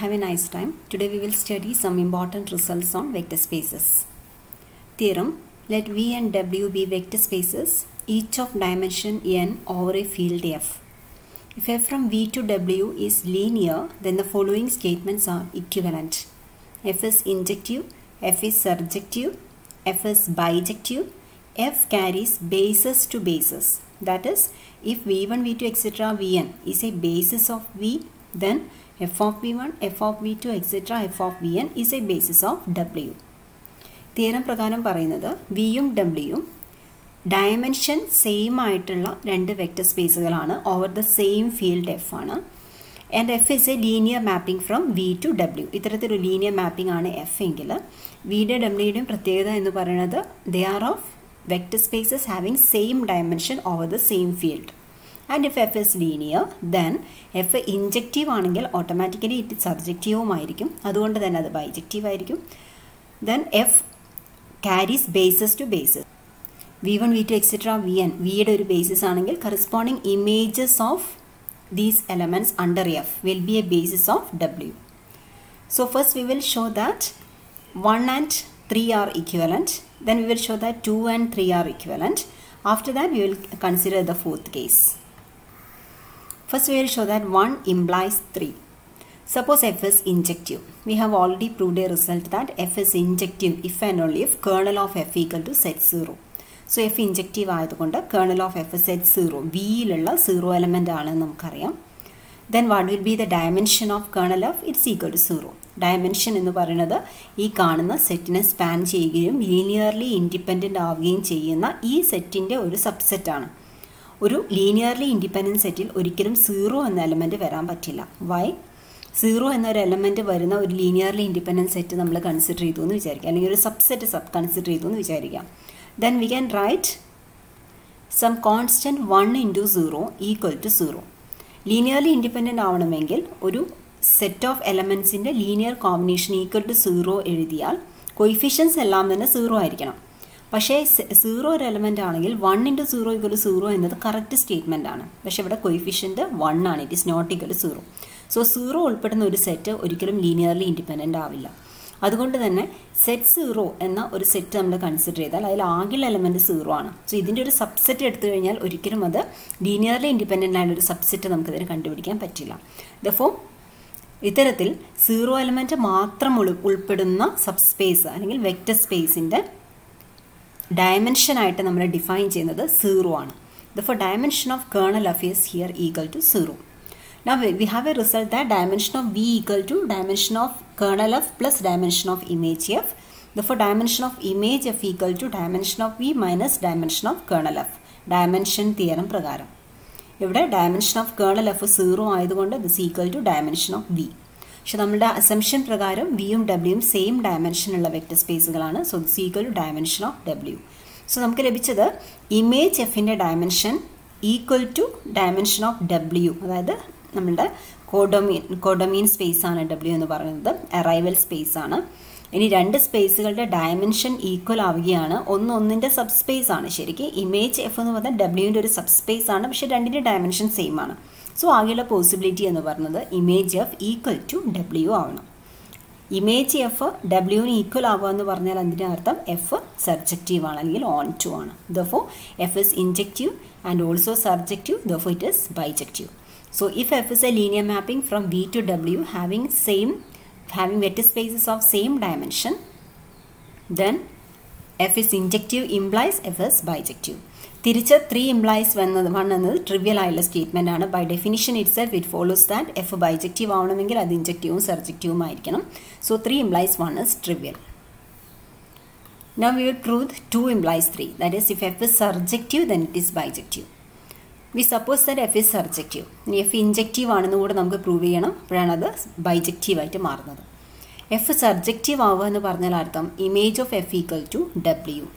Have a nice time. Today we will study some important results on vector spaces. Theorem: let V and W be vector spaces, each of dimension n over a field F. If F from V to W is linear, then the following statements are equivalent. F is injective, F is surjective, F is bijective, F carries basis to basis. That is, if V1, V2, etc. Vn is a basis of V, then f of v1, f of v2, etc. f of vn is a basis of w. Theorem പ്രകാരം പറയുന്നത് വിയും ഡബ്ല്യുയും dimension same ആയിട്ടുള്ള രണ്ട് vector സ്പേസുകളാണ് over the same field F ആണ്. And F is a linear mapping from V to W. ഇത്തരത്തിലൊരു linear mapping ആണ് എഫ് എങ്കിൽ വിയുടെ ഡബ്ല്യുയുടെയും പ്രത്യേകത എന്ന് പറയുന്നത് they are of vector spaces having same dimension over the same field. And if f is linear, then f injective ആണെങ്കിൽ automatically it സബ്ജക്റ്റീവുമായിരിക്കും, അതുകൊണ്ട് തന്നെ അത് ബൈജക്റ്റീവ് ആയിരിക്കും. Then f carries basis to basis. v1, v2, etc. vn വിയുടെ ഒരു basis ആണെങ്കിൽ corresponding images of these elements under f will be a basis of w. So first we will show that 1 and 3 are equivalent. Then we will show that 2 and 3 are equivalent. After that we will consider the fourth case. First we will show that 1 implies 3. Suppose f is injective. We have already proved a result that f is injective if and only if kernel of f equal to set 0. So f injective ആയതുകൊണ്ട് kernel of f is set 0. V യിലുള്ള 0 element ആണെന്ന് നമുക്കറിയാം. Then what will be the dimension of kernel of? It's equal to 0. Dimension എന്ന് പറയുന്നത് ഈ കാണുന്ന സെറ്റിനെ span ചെയ്യുകയും ലീനിയർലി ഇൻഡിപെൻഡൻ്റ് ആവുകയും ചെയ്യുന്ന ഈ സെറ്റിൻ്റെ ഒരു സബ്സെറ്റാണ്. ഒരു ലീനിയർലി ഇൻഡിപെൻഡൻറ്റ് സെറ്റിൽ ഒരിക്കലും 0 എന്ന എലമെൻറ്റ് വരാൻ പറ്റില്ല. വൈ? 0 എന്നൊരു എലമെൻറ്റ് വരുന്ന ഒരു ലീനിയർലി ഇൻഡിപെൻഡൻറ്റ് സെറ്റ് നമ്മൾ കൺസിഡർ ചെയ്തു എന്ന് വിചാരിക്കാം, അല്ലെങ്കിൽ ഒരു സബ്സെറ്റ് കൺസിഡർ ചെയ്തു എന്ന് വിചാരിക്കാം. Then we can write some constant 1 into 0 equal to 0. Linearly independent ആവണമെങ്കിൽ ഒരു സെറ്റ് ഓഫ് എലമെൻറ്റ്സിൻ്റെ ലീനിയർ കോമ്പിനേഷൻ ഈക്വൽ ടു 0 എഴുതിയാൽ കൊയിഫിഷ്യൻസ് എല്ലാം തന്നെ 0 ആയിരിക്കണം. പക്ഷേ 0 ഒരു എലമെൻ്റ് ആണെങ്കിൽ 1 ഇൻറ്റു 0 ഈക്വൽ ടു 0 എന്നത് കറക്റ്റ് സ്റ്റേറ്റ്മെൻ്റ് ആണ്. പക്ഷേ ഇവിടെ കൊയിഫിഷ്യൻ്റ് 1 ആണ്, it is not equal to 0. So 0 ഉൾപ്പെടുന്ന ഒരു സെറ്റ് ഒരിക്കലും ലീനിയർലി ഇൻഡിപെൻഡൻ്റ് ആവില്ല. അതുകൊണ്ട് തന്നെ സെറ്റ് 0 എന്ന ഒരു സെറ്റ് നമ്മൾ കൺസിഡർ ചെയ്താൽ അതിൽ ആകെയുള്ള എലമെൻറ്റ് 0 ആണ്. സോ ഇതിൻ്റെ ഒരു സബ്സെറ്റ് എടുത്തു കഴിഞ്ഞാൽ ഒരിക്കലും അത് ലീനിയർലി ഇൻഡിപെൻഡൻ്റ് ആയ ഒരു സബ്സെറ്റ് നമുക്കതിന് കണ്ടുപിടിക്കാൻ പറ്റില്ല. ദെർഫോർ ഇത്തരത്തിൽ 0 എലമെൻറ്റ് മാത്രം ഉൾപ്പെടുന്ന സബ് സ്പേസ് അല്ലെങ്കിൽ വെക്റ്റർ സ്പേസിൻ്റെ ഡയമെൻഷൻ ആയിട്ട് നമ്മൾ ഡിഫൈൻ ചെയ്യുന്നത് 0 ആണ്. Therefore dimension of kernel f is here equal to 0. Now we have a result that dimension of v equal to dimension of kernel f plus dimension of image f. Therefore dimension of image f equal to dimension of v minus dimension of kernel f. Dimension theorem പ്രകാരം ഇവിടെ dimension of kernel f 0 ആയതുകൊണ്ട് this equal to dimension of v. പക്ഷെ നമ്മുടെ assumption പ്രകാരം വിയും ഡബ്ല്യുയും same ഡയമെൻഷനുള്ള vector സ്പേസുകളാണ്. So this equal to dimension of W. So നമുക്ക് ലഭിച്ചത് ഇമേജ് എഫിൻ്റെ dimension equal to dimension of W, അതായത് നമ്മളുടെ കോഡൊമീൻ സ്പേസ് ആണ് ഡബ്ല്യു എന്ന് പറയുന്നത്, അറൈവൽ സ്പേസ് ആണ്. ഇനി രണ്ട് സ്പേസുകളുടെ ഡയമെൻഷൻ ഈക്വൽ ആവുകയാണ്, ഒന്നിൻ്റെ സബ് സ്പേസ് ആണ്. ശരിക്കും ഇമേജ് എഫ് എന്ന് പറഞ്ഞാൽ ഡബ്ല്യുവിൻ്റെ ഒരു സബ് സ്പേസ് ആണ്, പക്ഷേ രണ്ടിൻ്റെ ഡയമെൻഷൻ സെയിം ആണ്. സോ ആകെയുള്ള പോസിബിലിറ്റി എന്ന് പറയുന്നത് image F equal to W ആവണം. ഇമേജ് എഫ് ഡബ്ല്യുവിന് ഈക്വൽ ആവുക എന്ന് പറഞ്ഞാൽ അതിൻ്റെ അർത്ഥം എഫ് സർജക്റ്റീവ് ആണ് അല്ലെങ്കിൽ ഓൺ ടു ആണ്. Therefore F is injective and also surjective, therefore it is bijective. So if f is a linear mapping from v to w having vector spaces of same dimension, then f is injective implies f is bijective. തിരിച്ച് 3 implies 1 എന്നത് trivial ആയുള്ള statement ആണ്. By definition itself it follows that F bijective ആവണമെങ്കിൽ അത് ഇൻജക്റ്റീവും സർജക്റ്റീവും ആയിരിക്കണം. So 3 implies 1 is trivial. Now we will prove 2 implies 3. That is, if f is surjective then it is bijective. We suppose that f is surjective. ഇനി f injective ആണെന്ന് കൂടെ നമുക്ക് prove ചെയ്യണം, അപ്പോഴാണ് അത് ബൈജക്റ്റീവ് ആയിട്ട് മാറുന്നത്. എഫ് സർജക്റ്റീവ് ആവുക എന്ന് പറഞ്ഞാൽ അർത്ഥം image of F equal to W.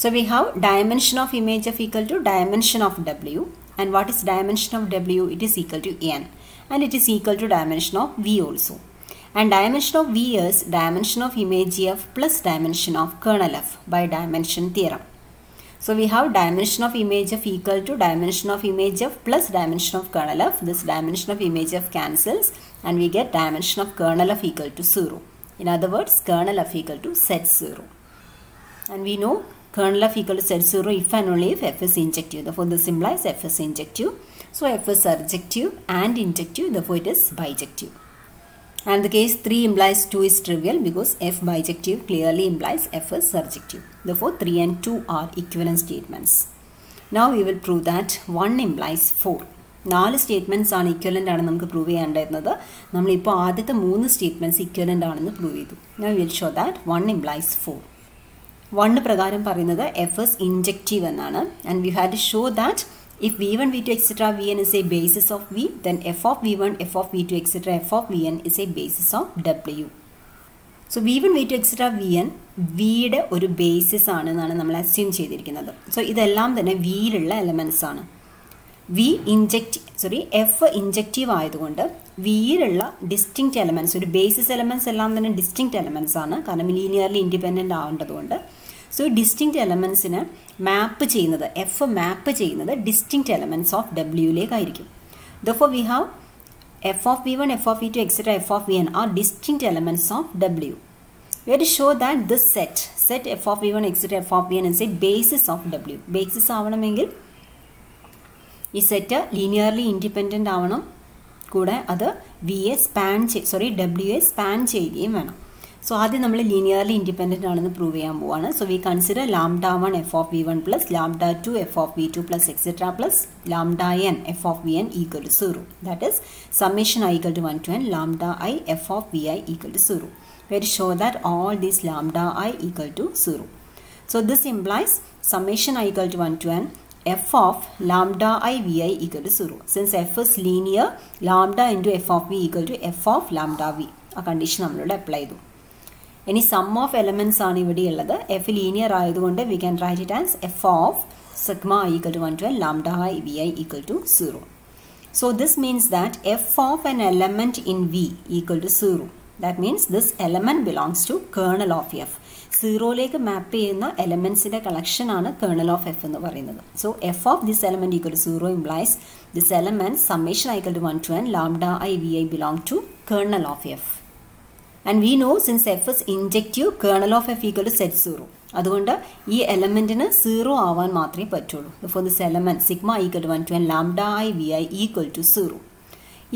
So we have dimension of image f equal to dimension of w, and what is dimension of w? It is equal to n, and it is equal to dimension of v also. And dimension of v is dimension of image f plus dimension of kernel f by dimension theorem. So we have dimension of image f equal to dimension of image f plus dimension of kernel f. This dimension of image f cancels and we get dimension of kernel f equal to 0. In other words, kernel f equal to z0. And we know kernel f equal to z0 if and only if f is injective. Therefore, this implies f is injective. So f is surjective and injective. Therefore, it is bijective. And the case 3 implies 2 is trivial because f bijective clearly implies f is surjective. Therefore, 3 and 2 are equivalent statements. Now we will prove that 1 implies 4. 4 statements are equivalent ആണെന്ന് നമുക്ക് prove ചെയ്യേണ്ടത്. നമ്മളിപ്പോൾ ആദ്യത്തെ 3 statements equivalent ആണെന്ന് prove ചെയ്തു. Now we will show that 1 implies 4. 1 പ്രകാരം പറയുന്നത് f is injective എന്നാണ്. And we had to show that if v1, v2, etc. vn is a basis of v, then f of v1, f of v2, etc. f of vn is a basis of w. So v1, v2, etc. vn vയുടെ ഒരു basis ആണെന്നാണ് നമ്മൾ assume ചെയ്തിരിക്കുന്നത്. So ഇതെല്ലാം തന്നെ വിയിലുള്ള elements ആണ്. F injective ആയതുകൊണ്ട് വിയിലുള്ള ഡിസ്റ്റിങ്ക്റ്റ് എലമെൻറ്റ്സ്, ഒരു ബേസിസ് എലമെൻറ്റ്സ് എല്ലാം തന്നെ ഡിസ്റ്റിങ്ക്റ്റ് എലമെൻറ്റ്സ് ആണ്, കാരണം ലീനിയർലി ഇൻഡിപെൻഡൻ്റ് ആവേണ്ടതുകൊണ്ട്. സോ ഡിസ്റ്റിങ്ക്റ്റ് എലമെൻറ്റ്സിന് മാപ്പ് ചെയ്യുന്നത്, എഫ് മാപ്പ് ചെയ്യുന്നത് ഡിസ്റ്റിങ്ക്റ്റ് എലമെൻറ്റ്സ് ഓഫ് ഡബ്ല്യൂയിലേക്കായിരിക്കും. Therefore we have f of v1, f of v2, etc. f of vn are distinct elements of w. We have to show that this set f of v1, etc. f of vn is a basis of w. Basis ആവണമെങ്കിൽ ഈ set linearly independent ആവണം, കൂടെ അത് ഡബ്ല്യുയെ span ചെയ്യുകയും വേണം. So ആദ്യം നമ്മൾ linearly independent ആണെന്ന് പ്രൂവ് ചെയ്യാൻ പോവാണ്. So we consider λ1 f of v1 plus λ2 f of v2 plus etc. plus λn f of vn equal to 0. That is summation I equal to 1 to n λi f of vi equal to 0. We have to show that all these λi equal to 0. So this implies summation I equal to 1 to n f of λi vi equal to 0. Since f is linear, lambda into f of v equal to f of lambda v. ആ condition നമ്മളിവിടെ apply ചെയ്തു. ഇനി sum of elements ആണ് ഇവിടെ ഉള്ളത്. F linear ആയതുകൊണ്ട് we can write it as F of sigma I equal to 1 to n lambda i vi equal to 0. So this means that f of an element in v equal to 0. That means this element belongs to kernel of f. 0ലേക്ക് map ചെയ്യുന്ന എലമെൻറ്റ്സിൻ്റെ collection ആണ് kernel of F എന്ന് പറയുന്നത്. So F of this element equal to 0 implies this element summation I equal to 1 to n lambda i vi belong to kernel of f. And we know since f is injective, kernel of f equal to z0. അതുകൊണ്ട് ഈ എലമെൻറ്റിന് 0 ആവാൻ മാത്രമേ പറ്റുള്ളൂ. For this element sigma equal to 1 to n lambda i vi equal to 0.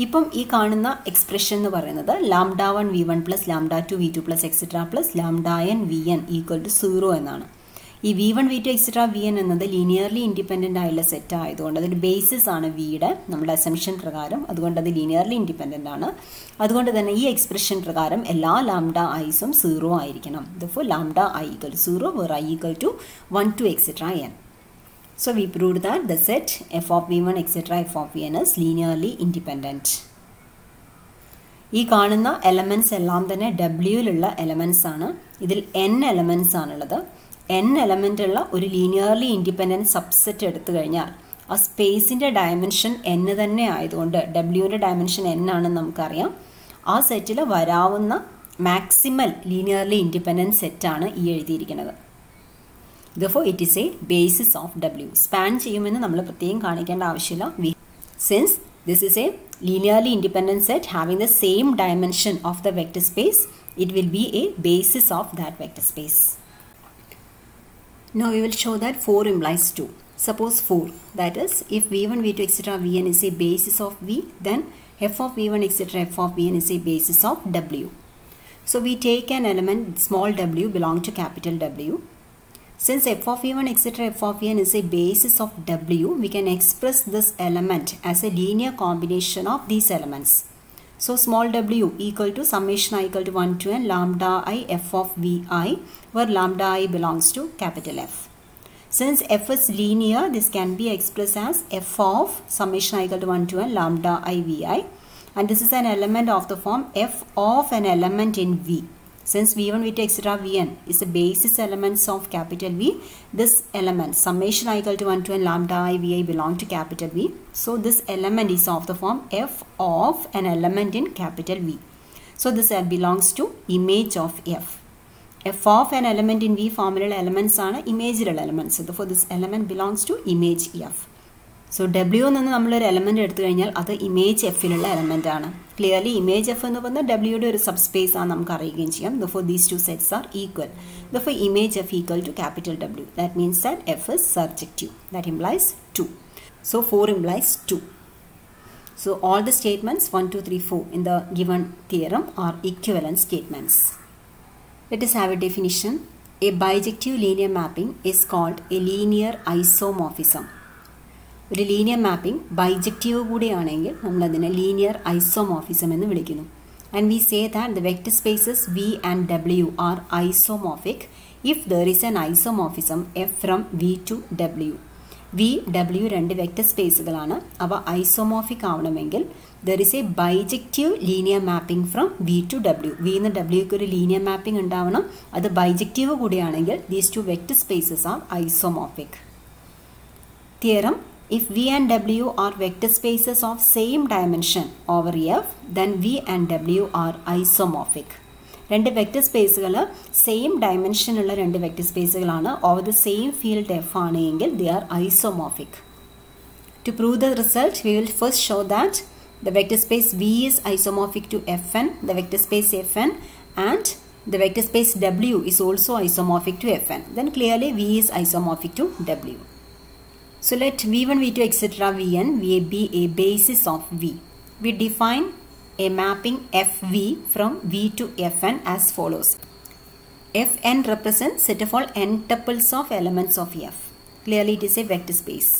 ഇപ്പം ഈ കാണുന്ന expression എന്ന് പറയുന്നത് λ1 v1 plus λ2 v2 plus etcetera plus λn vn equal to 0 എന്നാണ്. ഈ v1 v2 എക്സെട്ര vn എന്നത് ലീനിയർലി ഇൻഡിപെൻഡൻ്റ് ആയുള്ള സെറ്റ് ആയതുകൊണ്ട് അതൊരു ബേസിസ് ആണ് വിയുടെ നമ്മുടെ അസംഷൻ പ്രകാരം. അതുകൊണ്ട് അത് ലീനിയർലി ഇൻഡിപെൻഡൻ്റ് ആണ്. അതുകൊണ്ട് തന്നെ ഈ എക്സ്പ്രഷൻ പ്രകാരം എല്ലാ ലാംഡ ഐസും 0 ആയിരിക്കണം. Therefore lambda I equal to 0 where i equal to 1 to etc. n. So we proved that the set f of v1 etc. f of vn is linearly independent. ഈ കാണുന്ന elements എല്ലാം തന്നെ ഡബ്ല്യൂയിലുള്ള elements ആണ്. ഇതിൽ n elements ആണുള്ളത്. n element ഉള്ള ഒരു linearly independent subset എടുത്തു കഴിഞ്ഞാൽ ആ സ്പേസിൻ്റെ ഡയമെൻഷൻ n തന്നെ ആയതുകൊണ്ട് ഡബ്ല്യുവിൻ്റെ ഡയമെൻഷൻ n ആണെന്ന് നമുക്കറിയാം. ആ സെറ്റിൽ വരാവുന്ന മാക്സിമൽ ലീനിയർലി ഇൻഡിപെൻഡൻറ്റ് സെറ്റാണ് ഈ എഴുതിയിരിക്കുന്നത്. Therefore it is a basis of W. Span ചെയ്യുമെന്ന് നമ്മൾ പ്രത്യേകം കാണിക്കേണ്ട ആവശ്യമില്ല. Since this is a linearly independent set having the same dimension of the vector space, it will be a basis of that vector space. Now we will show that 4 implies 2. Suppose 4, that is if v1, v2, etc. vn is a basis of v, then f of v1, etc. f of vn is a basis of w. So we take an element small w belong to capital W. Since f of v1 etc. f of vn is a basis of w, we can express this element as a linear combination of these elements. So small w equal to summation I equal to 1 to n lambda i f of vi, where lambda I belongs to capital F. Since f is linear, this can be expressed as f of summation I equal to 1 to n lambda I vi, and this is an element of the form f of an element in v. Since v1, v2, etc. vn is the basis elements of capital V, this element summation I equal to 1 to n lambda I vi belong to capital V. So this element is of the form f of an element in capital V. So this belongs to image of f. F of an element in V formular elements are imageable elements. Therefore, this element belongs to image F. So, W is an element that is image F element. Clearly, image F is W is a subspace. Therefore, these two sets are equal. Therefore, image F equal to capital W. That means that F is surjective. That implies 2. So, 4 implies 2. So, all the statements 1, 2, 3, 4 in the given theorem are equivalent statements. Let us have a definition. A bijective linear mapping is called a linear isomorphism. ഒരു linear mapping bijective കൂടിയാണെങ്കിൽ നമ്മൾ അതിനെ linear isomorphism എന്ന് വിളിക്കുന്നു. And we say that the vector spaces V and W are isomorphic if there is an isomorphism F from V to W. V, W രണ്ട് vector സ്പേസുകളാണ്. അവ isomorphic ആവണമെങ്കിൽ there is a bijective linear mapping from V to W. V എന്ന് Wക്ക് ഒരു linear mapping ഉണ്ടാവണം. അത് bijective കൂടിയാണെങ്കിൽ these two vector spaces are isomorphic. Theorem: if V and W are vector spaces of same dimension over F, then V and W are isomorphic. രണ്ട് vector സ്പേസുകൾ same ഡയമെൻഷനുള്ള രണ്ട് vector സ്പേസുകളാണ്. Over the same field F ആണെങ്കിൽ they are isomorphic. To prove the result, we will first show that the vector space V is isomorphic to Fn, the vector space Fn, and the vector space W is also isomorphic to Fn. Then clearly V is isomorphic to W. So let V1, V2, etc. Vn be a basis of V. We define a mapping Fv from V to Fn as follows. Fn represents set of all n tuples of elements of F. Clearly it is a vector space.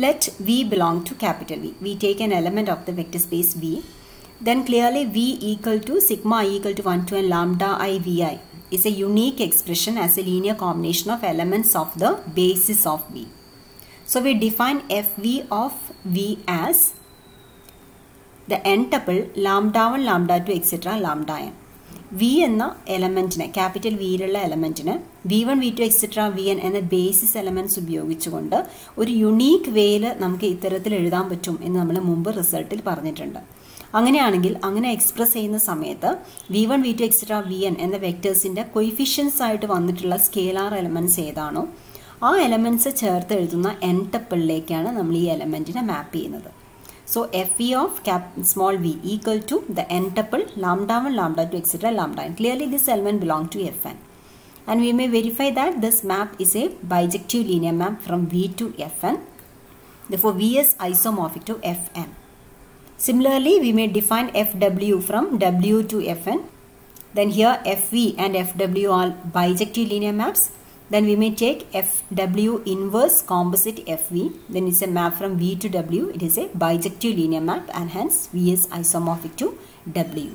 Let V belong to capital V. We take an element of the vector space V. Then clearly V equal to sigma I equal to 1 to n lambda I Vi is a unique expression as a linear combination of elements of the basis of V. So we define Fv of V as the n tuple lambda 1, lambda 2, etc. lambda n. V എന്ന എലമെന്റിനെ capital വിയിലുള്ള എലമെന്റിന് V1, V2, etc. Vn എന്ന basis elements ഉപയോഗിച്ചുകൊണ്ട് ഒരു unique വേയിൽ നമുക്ക് ഇത്തരത്തിൽ എഴുതാൻ പറ്റും എന്ന് നമ്മൾ മുമ്പ് റിസൾട്ടിൽ പറഞ്ഞിട്ടുണ്ട്. അങ്ങനെയാണെങ്കിൽ അങ്ങനെ എക്സ്പ്രസ് ചെയ്യുന്ന സമയത്ത് V1, V2, etc. Vn എന്ന വെക്ടേഴ്സിന്റെ കൊയിഫിഷ്യൻസ് ആയിട്ട് വന്നിട്ടുള്ള സ്കേലാർ എലമെന്റ്സ് ഏതാണോ ആ എലമെന്റ്സ് ചേർത്ത് എഴുതുന്ന n ടപ്പിളിലേക്കാണ് നമ്മൾ ഈ എലമെന്റിനെ മാപ്പ് ചെയ്യുന്നത്. So Fv of small v equal to the n tuple lambda 1, lambda 2, etc. lambda n. Clearly this element belongs to Fn. And we may verify that this map is a bijective linear map from V to Fn. Therefore V is isomorphic to Fn. Similarly, we may define Fw from W to Fn. Then here Fv and Fw are bijective linear maps. Then we may take Fw inverse composite Fv. Then it's a map from V to W. It is a bijective linear map and hence V is isomorphic to W.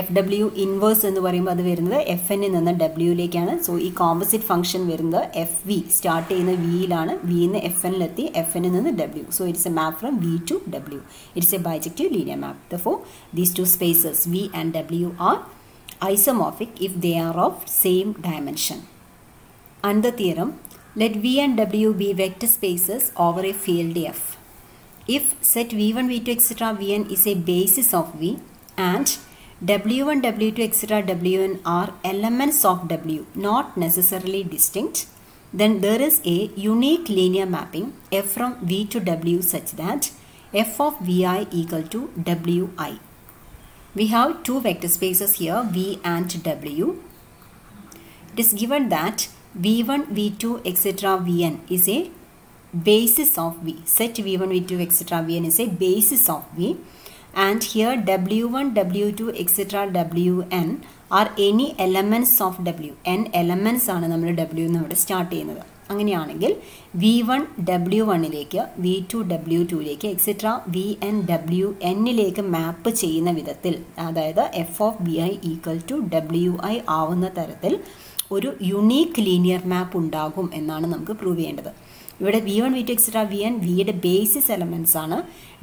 Fw inverse എന്ന് പറയുമ്പോൾ അത് വരുന്നത് Fn നിന്ന് Wയിലേക്കാണ്. So ഈ composite function വരുന്നത് Fv start ചെയ്യുന്ന വിയിലാണ്. വിന്ന് Fnലെത്തി Fn നിന്ന് W. So it's a map from V to W. It's a bijective linear map. Therefore, these two spaces V and W are isomorphic if they are of same dimension. Another theorem, let V and W be vector spaces over a field F. If set V1, V2, etc. Vn is a basis of V and W1, W2, etc. Wn are elements of W, not necessarily distinct, then there is a unique linear mapping F from V to W such that F of Vi equal to Wi. We have two vector spaces here, V and W. It is given that V1, V2, etc. Vn is a basis of V. Set V1, V2, etc. Vn is a basis of V. And here W1, W2, etc. Wn are any elements of W. N elements ആണ് നമ്മൾ W എന്നിവിടെ start ചെയ്യുന്നത്. അങ്ങനെയാണെങ്കിൽ V1 W1ലേക്ക് V2 W2ലേക്ക് etcetera Vn Wn map ചെയ്യുന്ന വിധത്തിൽ അതായത് F of Vi equal to Wi ആവുന്ന തരത്തിൽ ഒരു യുണീക്ക് ലീനിയർ മാപ്പ് ഉണ്ടാകും എന്നാണ് നമുക്ക് പ്രൂവ് ചെയ്യേണ്ടത്. ഇവിടെ V1, V2, etc. Vn വിയുടെ ബേസിസ് എലമെന്റ്സ് ആണ്.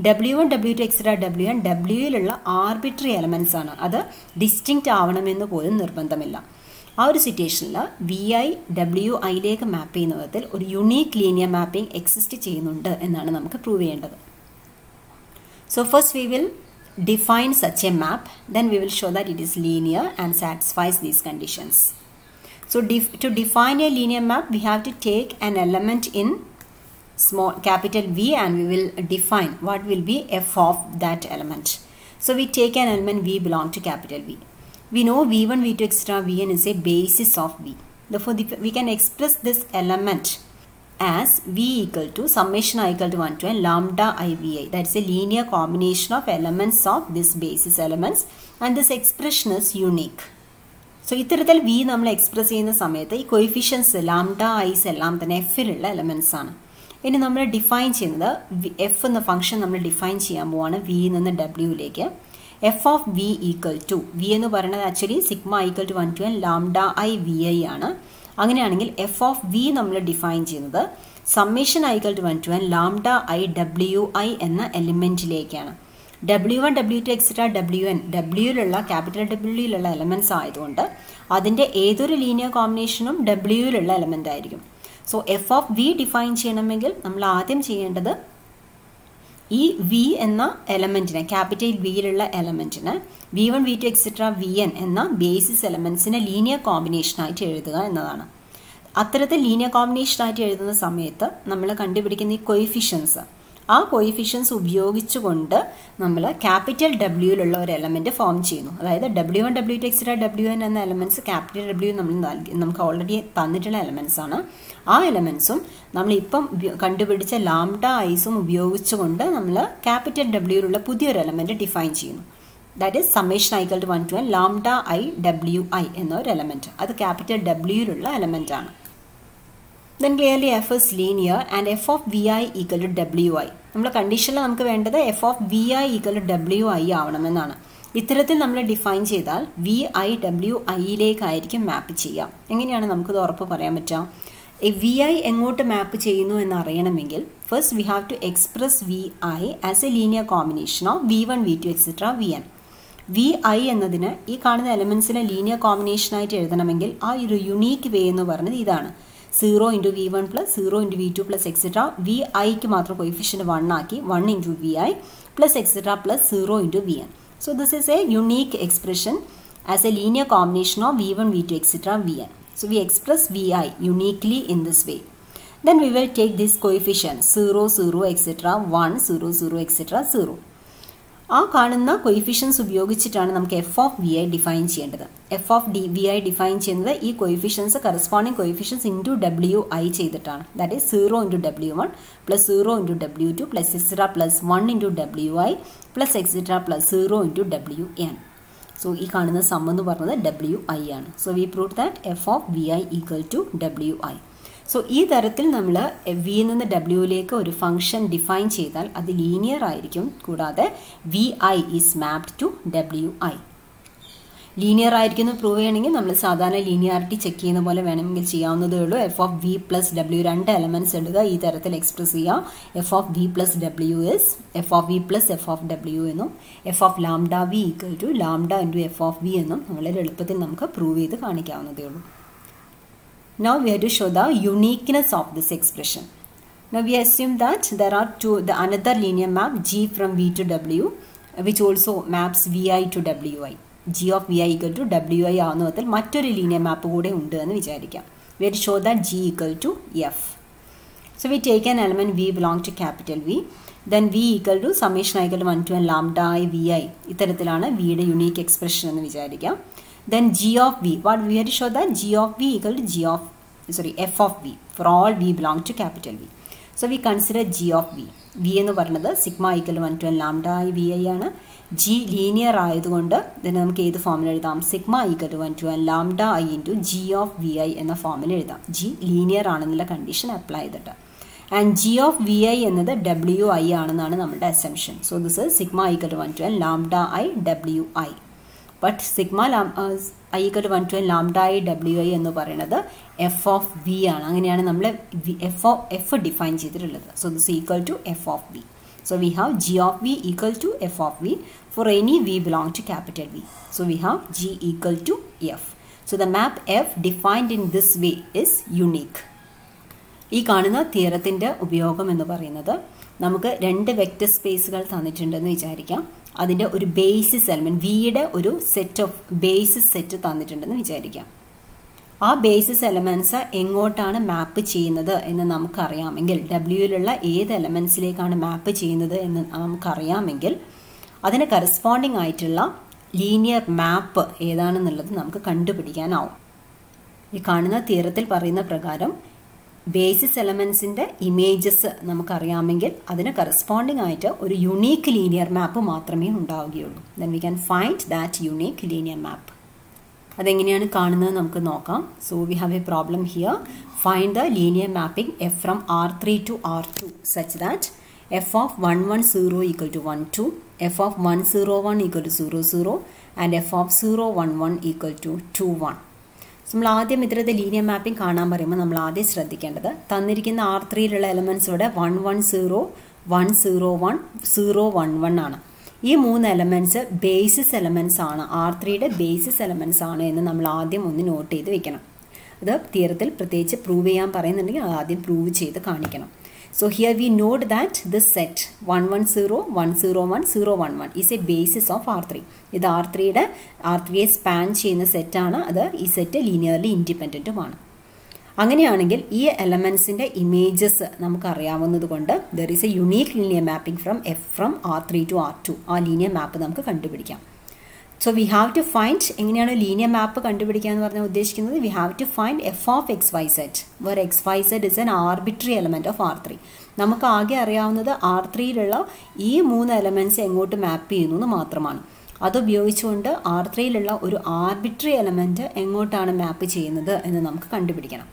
W1, W2, etc. Wn Wയിലുള്ള ആർബിട്രറി എലമെന്റ്സ് ആണ്. അത് ഡിസ്റ്റിങ്ക്റ്റ് ആവണമെന്ന് പോലും നിർബന്ധമില്ല. ആ ഒരു സിറ്റുവേഷനിൽ Vi Wiയിലേക്ക് മാപ്പ് ചെയ്യുന്ന വിധത്തിൽ ഒരു യുണീക്ക് ലീനിയർ മാപ്പിംഗ് എക്സിസ്റ്റ് ചെയ്യുന്നുണ്ട് എന്നാണ് നമുക്ക് പ്രൂവ് ചെയ്യേണ്ടത്. So first we will define such a map, then we will show that it is linear and satisfies these conditions. So to define a linear map, we have to take an element in small capital V and we will define what will be f of that element. So we take an element V belong to capital V. We know V1, V2, etc. Vn is a basis of V. Therefore, we can express this element as V equal to summation I equal to 1 to n lambda I Vi. That is a linear combination of elements of this basis elements, and this expression is unique. So ഇത്തരത്തിൽ V നമ്മൾ express ചെയ്യുന്ന സമയത്ത് ഈ coefficients lambda ice എല്ലാം തന്നെ എഫിലുള്ള elements ആണ്. ഇനി നമ്മൾ ഡിഫൈൻ ചെയ്യുന്നത് എഫ് എന്ന ഫംഗ്ഷൻ നമ്മൾ ഡിഫൈൻ ചെയ്യാൻ പോവാണ് വിയിൽ നിന്ന് ഡബ്ല്യൂയിലേക്ക്. F of V equal to V എന്ന് പറയുന്നത് actually sigma equal to 1 to n lambda I V I ആണ്. അങ്ങനെയാണെങ്കിൽ എഫ് ഓഫ് വി നമ്മൾ ഡിഫൈൻ ചെയ്യുന്നത് summation equal to 1 to n lambda I W I എന്ന എലിമെന്റിലേക്കാണ്. W1, W2, എക്സെട്ര WN ഡബ്ല്യൂയിലുള്ള capital ഡബ്ല്യൂയിലുള്ള എലമെന്റ്സ് ആയതുകൊണ്ട് അതിൻ്റെ ഏതൊരു ലീനിയർ കോമ്പിനേഷനും ഡബ്ല്യൂയിലുള്ള എലമെന്റ് ആയിരിക്കും. So F of V define ചെയ്യണമെങ്കിൽ നമ്മൾ ആദ്യം ചെയ്യേണ്ടത് ഈ വി എന്ന എലമെന്റിനെ ക്യാപിറ്റൽ വിയിലുള്ള എലമെന്റിന് V1, V2, എക്സെട്ര Vn എന്ന ബേസിസ് എലമെന്റ്സിനെ ലീനിയർ കോമ്പിനേഷനായിട്ട് എഴുതുക എന്നതാണ്. അത്തരത്തിൽ ലീനിയർ കോമ്പിനേഷനായിട്ട് എഴുതുന്ന സമയത്ത് നമ്മൾ കണ്ടുപിടിക്കുന്ന ഈ കൊയിഫിഷ്യൻസ്, ആ കൊയിഫിഷ്യൻസ് ഉപയോഗിച്ചുകൊണ്ട് നമ്മൾ ക്യാപിറ്റൽ ഡബ്ല്യൂയിലുള്ള ഒരു എലമെന്റ് ഫോം ചെയ്യുന്നു. അതായത് W1, W2, എക്സെട്ര WN എന്ന എലമെന്റ്സ് ക്യാപിറ്റൽ ഡബ്ല്യൂ നമ്മൾ നമുക്ക് ഓൾറെഡി തന്നിട്ടുള്ള എലമെന്റ്സ് ആണ്. ആ എലമെന്റ്സും നമ്മളിപ്പം കണ്ടുപിടിച്ച ലാംഡ ഐസും ഉപയോഗിച്ചുകൊണ്ട് നമ്മൾ ക്യാപിറ്റൽ ഡബ്ല്യൂയിലുള്ള പുതിയൊരു എലമെന്റ് ഡിഫൈൻ ചെയ്യുന്നു. That is summation equal to 1 to n lambda I W I എന്നൊരു എലമെന്റ്. അത് ക്യാപിറ്റൽ ഡബ്ല്യൂയിലുള്ള എലമെന്റ് ആണ്. Then clearly f is linear and f of vi equal to wi. നമ്മുടെ കണ്ടീഷനിൽ നമുക്ക് വേണ്ടത് f of vi equal to wi ആവണമെന്നാണ്. ഇത്തരത്തിൽ നമ്മൾ ഡിഫൈൻ ചെയ്താൽ vi wiയിലേക്കായിരിക്കും മാപ്പ് ചെയ്യാം. എങ്ങനെയാണ് നമുക്കത് ഉറപ്പ് പറയാൻ പറ്റുക? vi എങ്ങോട്ട് മാപ്പ് ചെയ്യുന്നു എന്ന് അറിയണമെങ്കിൽ first we have to express vi as a linear combination of V1, V2, etcetera Vn. vi എന്നതിന് ഈ കാണുന്ന എലമെന്റ്സിനെ ലീനിയർ കോമ്പിനേഷൻ ആയിട്ട് എഴുതണമെങ്കിൽ ആ ഒരു യുണീക്ക് വേ എന്ന് പറയുന്നത് ഇതാണ്. 0 into V1 plus 0 into V2 plus etc. Viക്ക് മാത്രം കോയിഫിഷ്യന്റ് 1 ആക്കി 1 into Vi plus etc. plus 0 into Vn. So this is a unique expression as a linear combination of V1, V2, etc. Vn. So we express Vi uniquely in this way. Then we will take this coefficient 0, 0, etc. 1, 0, 0, etc. 0. ആ കാണുന്ന coefficients ഉപയോഗിച്ചിട്ടാണ് നമുക്ക് F of V I define ചെയ്യേണ്ടത്. F of V I define ചെയ്യുന്നത് ഈ coefficients corresponding coefficients into W I ചെയ്തിട്ടാണ്. That is 0 into W1 plus 0 into W2 plus etcetera plus 1 into WI plus etcetera plus 0 into WN. So ഈ കാണുന്ന sum എന്ന് പറയുന്നത് WI ആണ്. So we prove that F of V I equal to WI. So ഈ തരത്തിൽ നമ്മൾ വിയിൽ നിന്ന് ഡബ്ല്യൂയിലേക്ക് ഒരു ഫംഗ്ഷൻ ഡിഫൈൻ ചെയ്താൽ അത് ലീനിയർ ആയിരിക്കും. കൂടാതെ V I is mapped to WI. Linear ആയിരിക്കും എന്ന് പ്രൂവ് ചെയ്യണമെങ്കിൽ നമ്മൾ സാധാരണ ലീനിയാരിറ്റി ചെക്ക് ചെയ്യുന്ന പോലെ വേണമെങ്കിൽ ചെയ്യാവുന്നതേ ഉള്ളൂ. F of V plus W രണ്ട് എലമെന്റ്സ് എടുക്കുക, ഈ തരത്തിൽ എക്സ്പ്രസ് ചെയ്യാം. F of V plus W is F of V plus F of W എന്നും F of lambda V equal to lambda into F of V എന്നും വളരെ എളുപ്പത്തിൽ നമുക്ക് പ്രൂവ് ചെയ്ത് കാണിക്കാവുന്നതേ ഉള്ളൂ. Now we have to show the uniqueness of this expression. Now we assume that there are another linear map G from V to W which also maps Vi to Wi. G of Vi equal to Wi ആവുന്ന വിധത്തിൽ മറ്റൊരു linear map കൂടെ ഉണ്ട് എന്ന് വിചാരിക്കാം. We have to show that G equal to F. So we take an element V belong to capital V. Then V equal to summation I equal to 1 to n lambda I Vi. ഇത്തരത്തിലാണ് വിയുടെ unique expression എന്ന് വിചാരിക്കാം. Then G of V, what we have to show that G of V equal to F of V for all V belong to capital V. So we consider G of V. V എന്ന് പറയുന്നത് sigma equal 1 to n lambda I V I ആണ്. G linear ആയതുകൊണ്ട് ഇതിന് നമുക്ക് ഏത് ഫോമിൽ എഴുതാം? Sigma equal 1 to n lambda I into G of V I എന്ന ഫോമിൽ എഴുതാം. G ലീനിയർ ആണെന്നുള്ള കണ്ടീഷൻ അപ്ലൈ ചെയ്തിട്ട്. And G of V I എന്നത് WI ആണെന്നാണ് നമ്മുടെ assumption. So this is sigma equal 1 to n lambda I WI. But sigma I equal 1 to n lambda I WI എന്ന് പറയുന്നത് എഫ് ഓഫ് വി ആണ്. അങ്ങനെയാണ് നമ്മൾ F define ചെയ്തിട്ടുള്ളത്. So this equal to F of V. So we have G of V equal to F of V for any V belong to capital V. So we have G equal to F. So the map F defined in this way is unique. ഈ കാണുന്ന തിയറത്തിൻ്റെ ഉപയോഗം എന്ന് പറയുന്നത് നമുക്ക് രണ്ട് vector സ്പേസുകൾ തന്നിട്ടുണ്ടെന്ന് വിചാരിക്കാം. അതിൻ്റെ ഒരു ബേസിസ് എലമെൻറ്റ് വിയുടെ ഒരു സെറ്റ് ഓഫ് ബേസിസ് സെറ്റ് തന്നിട്ടുണ്ടെന്ന് വിചാരിക്കാം. ആ ബേസിസ് എലമെൻറ്റ്സ് എങ്ങോട്ടാണ് മാപ്പ് ചെയ്യുന്നത് എന്ന് നമുക്കറിയാമെങ്കിൽ, ഡബ്ല്യൂയിലുള്ള ഏത് എലമെൻറ്റ്സിലേക്കാണ് മാപ്പ് ചെയ്യുന്നത് എന്ന് നമുക്കറിയാമെങ്കിൽ അതിന് കറസ്പോണ്ടിങ് ആയിട്ടുള്ള ലീനിയർ മാപ്പ് ഏതാണെന്നുള്ളത് നമുക്ക് കണ്ടുപിടിക്കാനാവും. ഈ കാണുന്ന തിയറത്തിൽ പറയുന്ന പ്രകാരം ബേസിസ് എലമെൻസിൻ്റെ ഇമേജസ് നമുക്കറിയാമെങ്കിൽ അതിന് കറസ്പോണ്ടിങ് ആയിട്ട് ഒരു യുണീക്ക് ലീനിയർ മാപ്പ് മാത്രമേ ഉണ്ടാവുകയുള്ളൂ. Then we can find that unique linear map. അതെങ്ങനെയാണ് കാണുന്നത് നമുക്ക് നോക്കാം. So we have A problem here. Find the linear mapping F from R3 to R2 such that f of 110 equal to 12, f of 101 equal to 00 and f of 011 equal to 21. നമ്മൾ ആദ്യം ഇത്തരത്തിൽ linear mapping കാണാൻ പറയുമ്പോൾ നമ്മൾ ആദ്യം ശ്രദ്ധിക്കേണ്ടത് തന്നിരിക്കുന്ന R3യിലുള്ള elements ഇവിടെ 110, 101, 011 ആണ്. ഈ മൂന്ന് എലമെൻറ്റ്സ് ബേസിസ് എലമെൻറ്റ്സ് ആണ്, R3യുടെ ബേസിസ് എലമെൻറ്റ്സ് ആണ് എന്ന് നമ്മൾ ആദ്യം ഒന്ന് നോട്ട് ചെയ്ത് വെക്കണം. അത് തിയറത്തിൽ പ്രത്യേകിച്ച് പ്രൂവ് ചെയ്യാൻ പറയുന്നുണ്ടെങ്കിൽ അത് ആദ്യം പ്രൂവ് ചെയ്ത് കാണിക്കണം. So here we note that this set 110, 101, 011 is a basis of R3. ഇത് R3യെ സ്പാൻ ചെയ്യുന്ന സെറ്റാണ്. അത് ഈ സെറ്റ് ലീനിയർലി ഇൻഡിപെൻഡൻറ്റുമാണ്. അങ്ങനെയാണെങ്കിൽ ഈ എലമെൻസിൻ്റെ ഇമേജസ് നമുക്കറിയാവുന്നത് കൊണ്ട് there is a unique linear mapping from F from R3 to R2. ആ ലീനിയർ മാപ്പ് നമുക്ക് കണ്ടുപിടിക്കാം. So we have to find എങ്ങനെയാണ് ലീനിയർ മാപ്പ് കണ്ടുപിടിക്കുക എന്ന് പറഞ്ഞാൽ ഉദ്ദേശിക്കുന്നത് we have to find F of X Y Z where X Y Z is an arbitrary element of R3. നമുക്ക് ആകെ അറിയാവുന്നത് R3യിലുള്ള ഈ മൂന്ന് എലമെൻറ്റ്സ് എങ്ങോട്ട് മാപ്പ് ചെയ്യുന്നു എന്ന് മാത്രമാണ്. അതുപയോഗിച്ചുകൊണ്ട് R3യിലുള്ള ഒരു ആർബിട്രറി എലമെൻറ്റ് എങ്ങോട്ടാണ് മാപ്പ് ചെയ്യുന്നത് എന്ന് നമുക്ക് കണ്ടുപിടിക്കണം.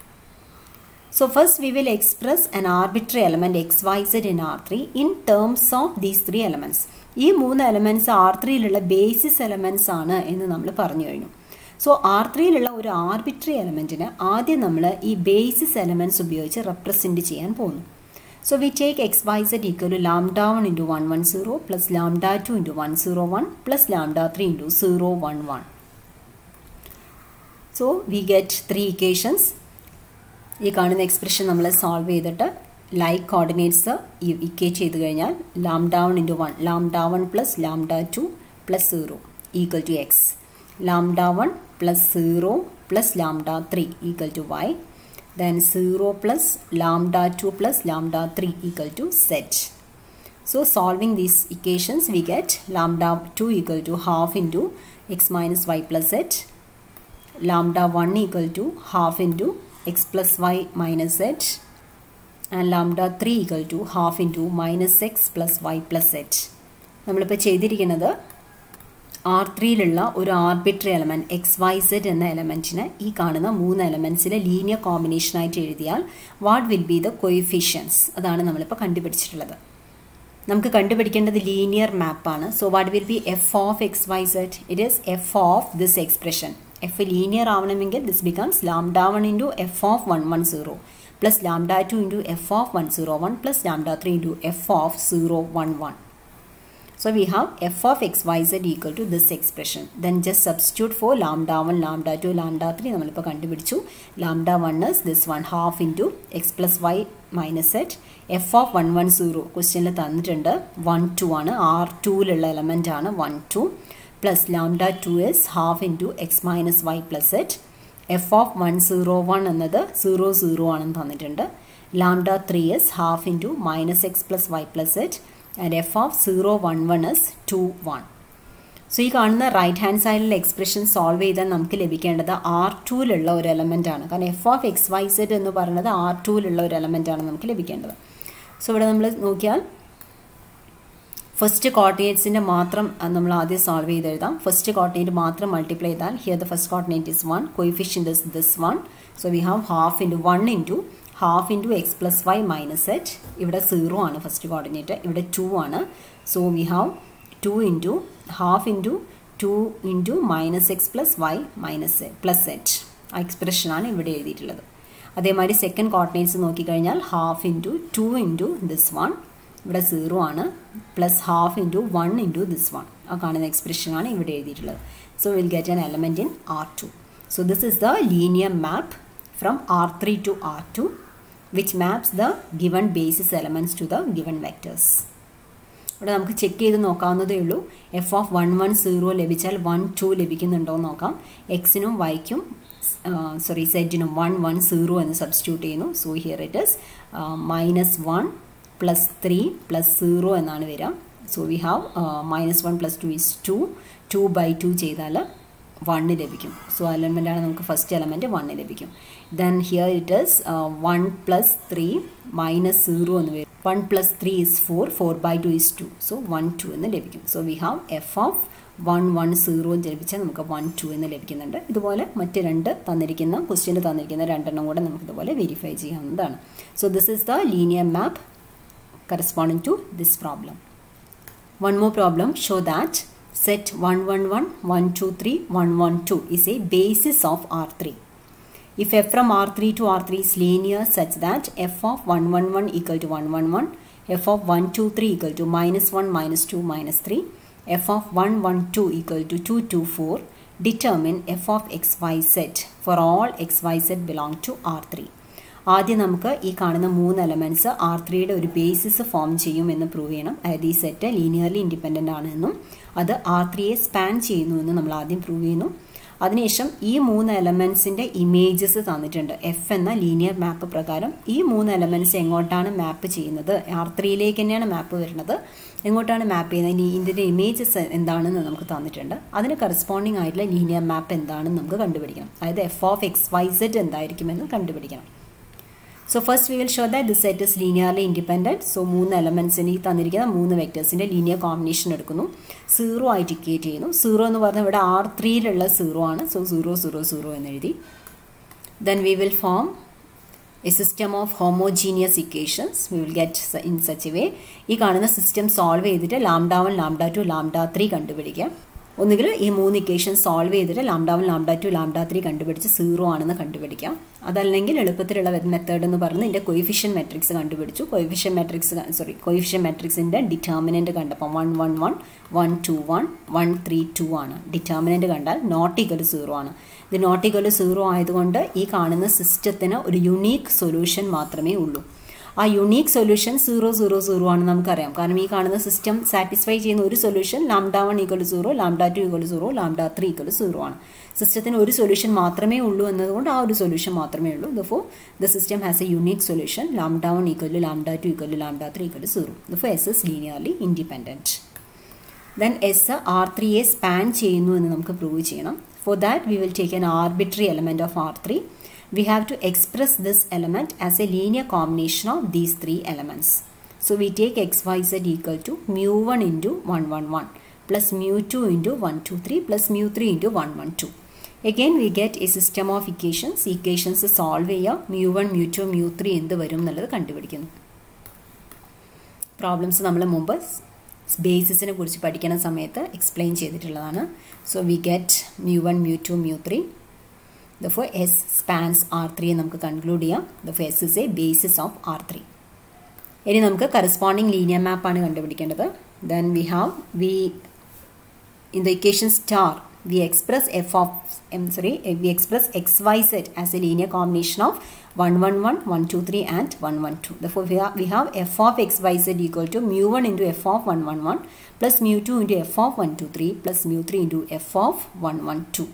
So first we will express an arbitrary element xyz in R3 in terms of these three elements. ഈ മൂന്ന് എലമെൻറ്റ്സ് R3യിലുള്ള ബേസിസ് എലമെൻറ്റ്സ് ആണ് എന്ന് നമ്മൾ പറഞ്ഞു കഴിഞ്ഞു. സോ R3യിലുള്ള ഒരു ആർബിട്രറി എലമെൻറ്റിന് ആദ്യം നമ്മൾ ഈ ബേസിസ് എലമെൻറ്റ്സ് ഉപയോഗിച്ച് റെപ്രസെൻറ്റ് ചെയ്യാൻ പോകുന്നു. So we take xyz equal to lambda 1 into 110 plus lambda 2 into 101 plus lambda 3 into 011. So we get three equations. ഈ കാണുന്ന എക്സ്പ്രഷൻ നമ്മൾ സോൾവ് ചെയ്തിട്ട് ലൈക്ക് കോർഡിനേറ്റ്സ് ഇക്വേറ്റ് ചെയ്ത് കഴിഞ്ഞാൽ lambda 1 into 1, lambda 1 plus lambda 2 plus 0 equal to x, lambda 1 plus 0 plus lambda 3 equal to y, then 0 plus lambda 2 plus lambda 3 equal to z. So solving these equations we get lambda 2 equal to half into x minus y plus z, lambda 1 equal to half into x plus y minus z, and lambda 3 equal to half into minus x plus y plus z. നമ്മളിപ്പോൾ ചെയ്തിരിക്കുന്നത് R3യിലുള്ള ഒരു arbitrary element XYZ എന്ന എലമെൻറ്റിനെ ഈ കാണുന്ന മൂന്ന് എലമെൻറ്റ്സിലെ linear കോമ്പിനേഷനായിട്ട് എഴുതിയാൽ what will be the coefficients അതാണ് നമ്മളിപ്പോൾ കണ്ടുപിടിച്ചിട്ടുള്ളത്. നമുക്ക് കണ്ടുപിടിക്കേണ്ടത് ലീനിയർ മാപ്പാണ്. So what will be F of XYZ? It is F of this expression. F linear ആവണമെങ്കിൽ this becomes lambda 1 into f of 110 plus lambda 2 into f of 101 plus lambda 3 into f of 011. So we have f of xyz equal to this expression. Then just substitute for lambda 1, lambda 2, lambda 3. നമ്മളിപ്പോൾ കണ്ടുപിടിച്ചു. lambda 1 is this one half into x plus y minus z. f of 110 ക്വസ്റ്റ്യനിൽ തന്നിട്ടുണ്ട് 12 ആണ്. R2യിലുള്ള element ആണ് 12 plus lambda 2 is half into x minus y plus z. f of 101 എന്നത് 00 ആണെന്ന് തന്നിട്ടുണ്ട്. lambda 3 is half into minus x plus y plus z and f of 011 is 21. So ഈ കാണുന്ന right hand സൈഡിലെ എക്സ്പ്രഷൻ സോൾവ് ചെയ്താൽ നമുക്ക് ലഭിക്കേണ്ടത് R2യിലുള്ള ഒരു എലമെൻ്റ് ആണ്. കാരണം എഫ് ഓഫ് XYZ എന്ന് പറയുന്നത് R2യിലുള്ള ഒരു എലമെൻ്റ് ആണ് നമുക്ക് ലഭിക്കേണ്ടത്. സോ ഇവിടെ നമ്മൾ നോക്കിയാൽ ഫസ്റ്റ് കോർഡിനേറ്റ്സിൻ്റെ മാത്രം നമ്മൾ ആദ്യം സോൾവ് ചെയ്ത് എഴുതാം. ഫസ്റ്റ് കോർഡിനേറ്റ് മാത്രം മൾട്ടിപ്ലൈ ചെയ്താൽ here the first coordinate is 1, coefficient is this 1. So we have half into 1 into half into X plus Y minus H. ഇവിടെ 0 ആണ് ഫസ്റ്റ് കോർഡിനേറ്റ്, ഇവിടെ 2 ആണ്. So we have 2 into half into 2 into minus X plus Y minus plus H. ആ എക്സ്പ്രഷനാണ് ഇവിടെ എഴുതിയിട്ടുള്ളത്. അതേമാതിരി second coordinates നോക്കിക്കഴിഞ്ഞാൽ ഹാഫ് ഇൻറ്റു 2 ഇൻറ്റു ദിസ് 1, ഇവിടെ 0 ആണ്, plus half into 1 into this 1. ആ കാണുന്ന എക്സ്പ്രഷനാണ് ഇവിടെ എഴുതിയിട്ടുള്ളത്. So will get an element in R2. So this is the linear map from R3 to R2. which maps the given basis elements to the given vectors. ഇവിടെ നമുക്ക് check ചെയ്ത് നോക്കാവുന്നതേ ഉള്ളൂ. F of 1 1 0 ലഭിച്ചാൽ 1 2 ലഭിക്കുന്നുണ്ടോ എന്ന് നോക്കാം. എക്സിനും വൈക്കും സെറ്റിനും 1 1 0 എന്ന് സബ്സ്റ്റിറ്റ്യൂട്ട് ചെയ്യുന്നു. സോ ഹിയർ ഇറ്റ് ഇസ് -1 + 3 + 0 എന്നാണ് വരിക. So we have -1 + 2 is 2. 2/2 ചെയ്താൽ 1 ലഭിക്കും. സോ എലമെൻ്റാണ് നമുക്ക് ഫസ്റ്റ് എലമെൻറ്റ് 1 ലഭിക്കും. ദെൻ ഹിയർ ഇറ്റ് ഇസ് 1 + 3 -0 എന്ന് വരും. 1 + 3 is 4. 4/2 is 2. സോ 1 2 എന്ന് ലഭിക്കും. So we have F of 1 1 0 എന്ന് ലഭിച്ചാൽ നമുക്ക് 1 2 എന്ന് ലഭിക്കുന്നുണ്ട്. ഇതുപോലെ മറ്റ് രണ്ട് തന്നിരിക്കുന്ന ക്വസ്റ്റ്യനിൽ തന്നിരിക്കുന്ന രണ്ടെണ്ണം കൂടെ നമുക്ക് ഇതുപോലെ വെരിഫൈ ചെയ്യാവുന്നതാണ്. So this is the linear map corresponding to this problem. One more problem, show that set 1 1 1 1 2 3 1 1 2 is a basis of R3. If f from R3 to R3 is linear such that f of 1 1 1 equal to 1 1 1, f of 1 2 3 equal to -1 -2 -3, f of 1 1 2 equal to 2 2 4, determine f of xyz for all xyz belong to R3. ആദ്യം നമുക്ക് ഈ കാണുന്ന 3 elements R3യുടെ ഒരു basis form ചെയ്യുമെന്ന് prove ചെയ്യണം. അതായത് ഈ set linearly independent ആണെന്നും അത് R3യെ സ്പാൻ ചെയ്യുന്നു എന്ന് നമ്മൾ ആദ്യം പ്രൂവ് ചെയ്യുന്നു. അതിനുശേഷം ഈ 3 എലമെൻറ്റ്സിൻ്റെ ഇമേജസ് തന്നിട്ടുണ്ട്. എഫ് എന്ന ലീനിയർ മാപ്പ് പ്രകാരം ഈ 3 എലമെൻറ്റ്സ് എങ്ങോട്ടാണ് മാപ്പ് ചെയ്യുന്നത്, R3യിലേക്ക് തന്നെയാണ് മാപ്പ് വരുന്നത്, എങ്ങോട്ടാണ് മാപ്പ് ചെയ്യുന്നത്, ഇതിൻ്റെ ഇമേജസ് എന്താണെന്ന് നമുക്ക് തന്നിട്ടുണ്ട്. അതിന് കറസ്പോണ്ടിങ് ആയിട്ടുള്ള ലീനിയർ മാപ്പ് എന്താണെന്ന് നമുക്ക് കണ്ടുപിടിക്കണം. അതായത് എഫ് ഓഫ് XYZ എന്തായിരിക്കുമെന്ന് കണ്ടുപിടിക്കണം. So first we will show that the set is linearly independent. So 3 എലമെൻറ്റ്സിന് ഈ തന്നിരിക്കുന്ന 3 വെക്ടേഴ്സിൻ്റെ ലീനിയർ കോമ്പിനേഷൻ എടുക്കുന്നു. 0 ആയിട്ട് ഇക്വേറ്റ് ചെയ്യുന്നു. 0 എന്ന് പറഞ്ഞാൽ ഇവിടെ R3യിലുള്ള 0 ആണ്. സോ 0 0 0 എന്ന് എഴുതി. Then we will form a system of homogeneous equations. We will get in such a way. ഈ കാണുന്ന സിസ്റ്റം സോൾവ് ചെയ്തിട്ട് λ1 λ2 λ3 കണ്ടുപിടിക്കുക. ഒന്നുകിൽ ഈ 3 ഇക്വേഷൻ സോൾവ് ചെയ്തിട്ട് λ1 λ2 λ3 കണ്ടുപിടിച്ച് 0 ആണെന്ന് കണ്ടുപിടിക്കാം. അതല്ലെങ്കിൽ എളുപ്പത്തിലുള്ള മെത്തേഡ് എന്ന് പറയുന്നത് ഇതിൻ്റെ കൊയിഫിഷ്യൻ മെട്രിക്സ് കണ്ടുപിടിച്ചു. കൊയിഫിഷ്യൻ മെട്രിക്സിൻ്റെ ഡിറ്റർമിനൻറ്റ് കണ്ടപ്പോൾ 1 1 1 1 2 1 1 3 2 ആണ്. ഡിറ്റർമിനൻറ്റ് കണ്ടാൽ നോട്ട് ഈക്വൽ ടു 0 ആണ്. ഇത് നോട്ട് ഈക്വൽ ടു 0 ആയതുകൊണ്ട് ഈ കാണുന്ന സിസ്റ്റത്തിന് ഒരു യുണീക്ക് സൊല്യൂഷൻ മാത്രമേ ഉള്ളൂ. ആ യുണീക്ക് സൊല്യൂഷൻ 0 0 0 ആണെന്ന് നമുക്കറിയാം. കാരണം ഈ കാണുന്ന സിസ്റ്റം സാറ്റിസ്ഫൈ ചെയ്യുന്ന ഒരു സൊല്യൂഷൻ λ1 = 0 λ2 = 0 λ3 = 0 ആണ്. സിസ്റ്റത്തിന് ഒരു സൊല്യൂഷൻ മാത്രമേ ഉള്ളൂ എന്നതുകൊണ്ട് ആ ഒരു സൊല്യൂഷൻ മാത്രമേ ഉള്ളൂ. Therefore the system has a unique solution λ1 = λ2 = λ3 = 0. Therefore S is linearly independent. Then S R3യെ സ്പാൻ ചെയ്യുന്നു എന്ന് നമുക്ക് പ്രൂവ് ചെയ്യണം. For that we will take an arbitrary element of R3. We have to express this element as a linear combination of these 3 elements. So we take xyz equal to μ1 into 1 1 1 plus μ2 into 1 2 3 plus μ3 into 1 1 2. Again we get a system of equations. Equations solve ചെയ്യുക. μ1 μ2 μ3 എന്ത് വരും എന്നുള്ളത് കണ്ടുപിടിക്കുന്നു. Problems നമ്മൾ മുമ്പ് ബേസിസിനെ കുറിച്ച് പഠിക്കുന്ന സമയത്ത് എക്സ്പ്ലെയിൻ ചെയ്തിട്ടുള്ളതാണ്. So we get μ1 μ2 μ3. Therefore S spans R3 നമുക്ക് കൺക്ലൂഡ് ചെയ്യാം. Therefore S is a basis of R3. ഇനി നമുക്ക് കറസ്പോണ്ടിങ് ലീനിയർ മാപ്പാണ് കണ്ടുപിടിക്കേണ്ടത്. Then we in the equation star we express XYZ as a linear combination of 1 1 1 1 2 3 and 1 1 2. Therefore we have f of XYZ equal to μ1 into f of 1 1 1 plus μ2 into f of 1 2 3 plus μ3 into f of 1 1 2.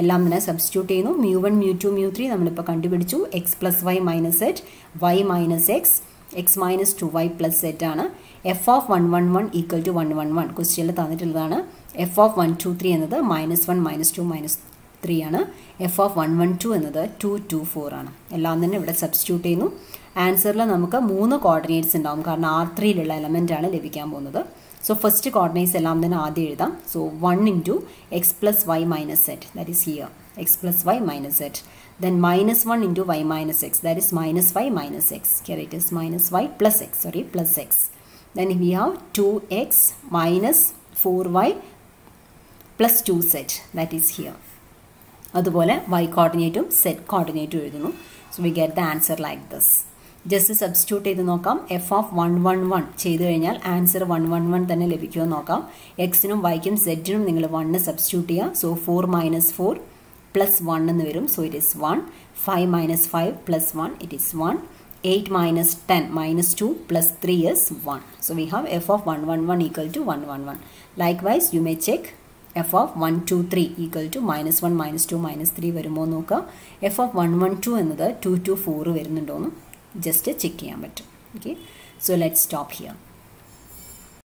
എല്ലാം തന്നെ substitute ചെയ്യുന്നു. μ1 μ2 μ3 നമ്മളിപ്പോൾ കണ്ടുപിടിച്ചു. x + y - z y - x x - 2y + z ആണ്. f of 1 1 1 equal to 1 1 1 ക്വസ്റ്റ്യനിൽ തന്നിട്ടുള്ളതാണ്. f of 1 2 3 എന്നത് -1 -2 -3 ആണ്. f of 1 1 2 എന്നത് 2 2 4 ആണ്. എല്ലാം തന്നെ ഇവിടെ സബ്സ്റ്റിറ്റ്യൂട്ട് ചെയ്യുന്നു. ആൻസറിൽ നമുക്ക് 3 കോർഡിനേറ്റ്സ് ഉണ്ടാവും. കാരണം R3യിലുള്ള എലമെൻ്റ് ആണ് ലഭിക്കാൻ പോകുന്നത്. So first coordinates എല്ലാം തന്നെ ആദ്യം എഴുതാം. So 1 into x plus y minus z, that is here, x plus y minus z. Then -1 into y minus x, that is minus y minus x. Here it is minus y plus x, plus x. Then we have 2x minus 4y plus 2z, that is here. അതുപോലെ y coordinate z coordinate എഴുതുന്നു. So we get the answer like this. Just substitute ചെയ്ത് നോക്കാം. F of 1 1 1 ചെയ്ത് കഴിഞ്ഞാൽ answer 1 1 1 തന്നെ ലഭിക്കുമോ നോക്കാം. എക്സിനും വൈക്കും സെഡിനും നിങ്ങൾ 1 സബ്സ്റ്റിറ്റ്യൂട്ട് ചെയ്യുക. സോ 4 - 4 + 1 എന്ന് വരും. So it is 1. 5 - 5 + 1 it is 1. 8 minus 10 minus 2 plus 3 is 1. So we have f of 111 equal to 111. Likewise, you may check f of 123 equal to minus 1 minus 2 minus 3 വരുമോ നോക്കുക. f of 112 എന്നത് 2 to 4 വരുന്നുണ്ടോന്ന് just check ചെയ്യാൻ പറ്റും. Okay, so let's stop here.